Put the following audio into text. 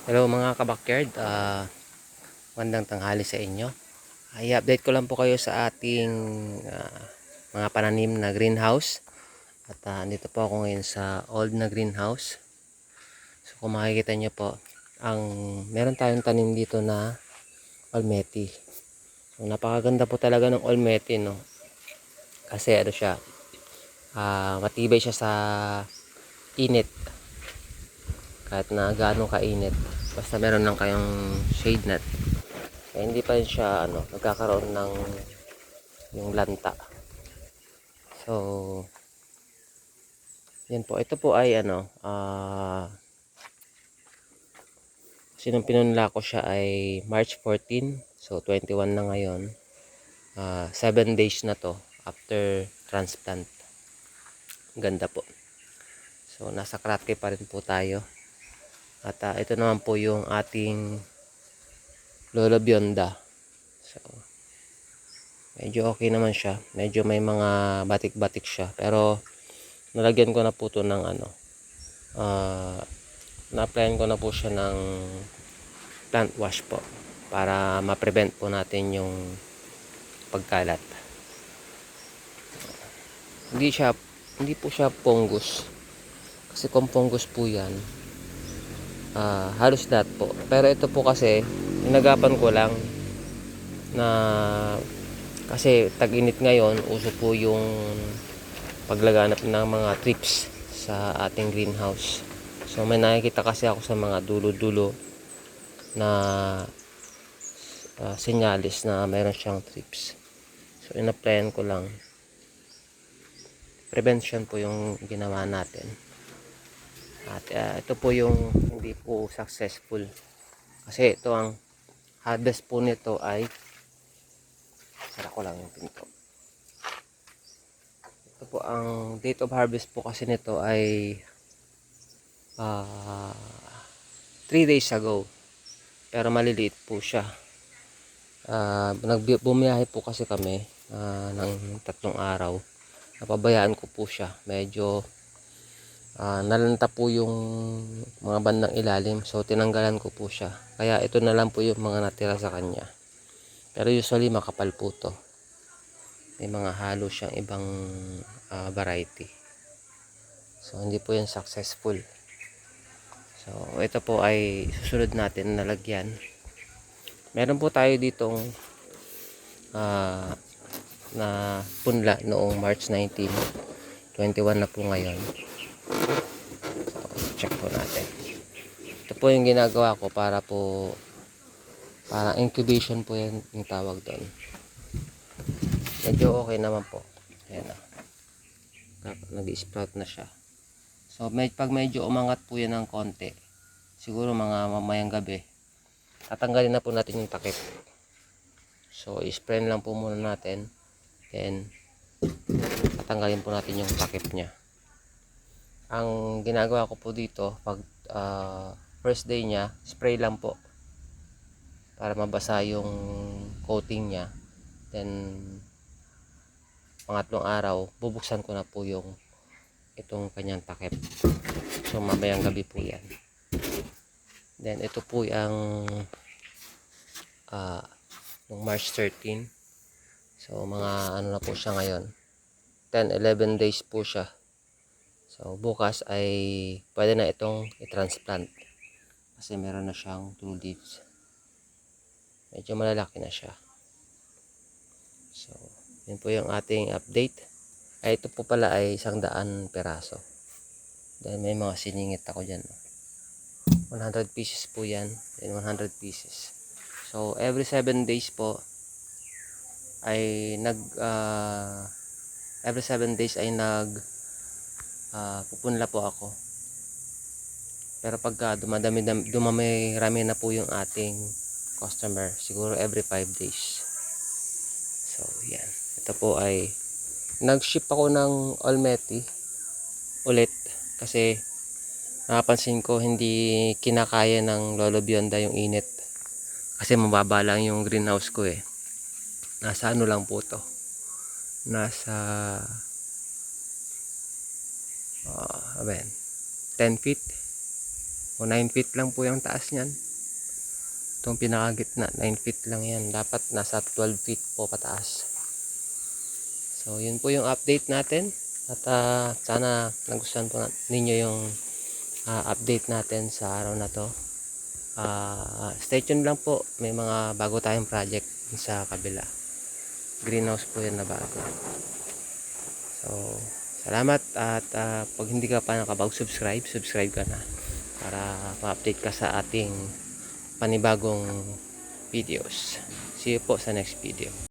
Hello mga kabakyard, magandang tanghali sa inyo. I-update ko lang po kayo sa ating mga pananim na greenhouse. At andito po ako ngayon sa old na greenhouse. So kung makikita nyo po, meron tayong tanim dito na olmeti. So napakaganda po talaga ng olmeti, no? Kasi ano siya, matibay siya sa init. Kahit na gaano kainit. Basta meron lang kayong shade net. Hindi pa rin siya nagkakaroon ng yung lanta. So yan po, ito po ay sinong pinunla ko siya ay March 14. So 21 na ngayon. 7 days na to after transplant. Ganda po. So nasa kratke pa rin po tayo. At ito naman po yung ating Lolo Bionda. So medyo okay naman siya. Medyo may mga batik-batik siya. Pero nalagyan ko na po to ng na-applyan ko na po siya ng plant wash po para ma-prevent po natin yung pagkalat. Hindi po siya fungus. Kasi kung fungus po yan, halos lahat po. Pero ito po kasi, inagapan ko lang na kasi tag-init ngayon, uso po yung paglaganap ng mga trips sa ating greenhouse. So may nakikita kasi ako sa mga dulo-dulo na senyales na mayroon siyang trips. So ina-plan ko lang. Prevention po yung ginawa natin. At ito po yung hindi po successful. Kasi ito ang harvest po nito ay sara ko lang yung pinto. Ito po ang date of harvest po kasi nito ay 3 days ago. Pero maliliit po siya. Bumiyahe po kasi kami ng 3 araw. Napabayaan ko po siya. Medyo nalanta po yung mga bandang ilalim. So tinanggalan ko po siya. Kaya ito na lang po yung mga natira sa kanya. Pero usually makapal po to. May mga halo siyang ibang variety. So hindi po yan successful. So ito po ay susunod natin na lagyan. Meron po tayo ditong na punla noong March 19. 21 na po ngayon. So check po natin. Ito po yung ginagawa ko para incubation po yan yung tawag doon. Medyo okay naman po. Ayan na. Nag-sprout na siya. So pag medyo umangat po yan ng konti, siguro mga mamayang gabi, tatanggalin na po natin yung takip. So i-spray lang po muna natin. Then tatanggalin po natin yung takip niya. Ang ginagawa ko po dito pag first day niya, spray lang po para mabasa yung coating niya. Then pangatlong araw bubuksan ko na po itong kanyang takip. So mamayang gabi po yan. Then ito po yung nung March 13. So mga ano na po siya ngayon, 10-11 days po siya. So bukas ay pwede na itong i-transplant kasi meron na siyang 2 leaves. Medyo malalaki na siya. So yun po yung ating update. Ay ito po pala ay 100 peraso. Dahil may mga siningit ako dyan. 100 pieces po yan. Then 100 pieces. So every 7 days po ay every 7 days ay pupunla po ako. Pero pagka rami na po yung ating customer, siguro every 5 days. So yan. Ito po ay nag-ship ako ng olmeti ulit kasi napansin ko hindi kinakaya ng Lolo Bionda yung init. Kasi mababa lang yung greenhouse ko eh. Nasa ano lang po to. Nasa 10 feet. O 9 feet lang po yung taas niyan. Itong pinakagitna, 9 feet lang yan. Dapat nasa 12 feet po pataas. So, yun po yung update natin. At sana nagustuhan po ninyo yung update natin sa araw na to. Stay tuned lang po. May mga bago tayong project sa kabila. Greenhouse po yan na bago. So, salamat. At pag hindi ka pa nakapag-subscribe, subscribe ka na. Para ma-update ka sa ating panibagong videos. See you po sa next video.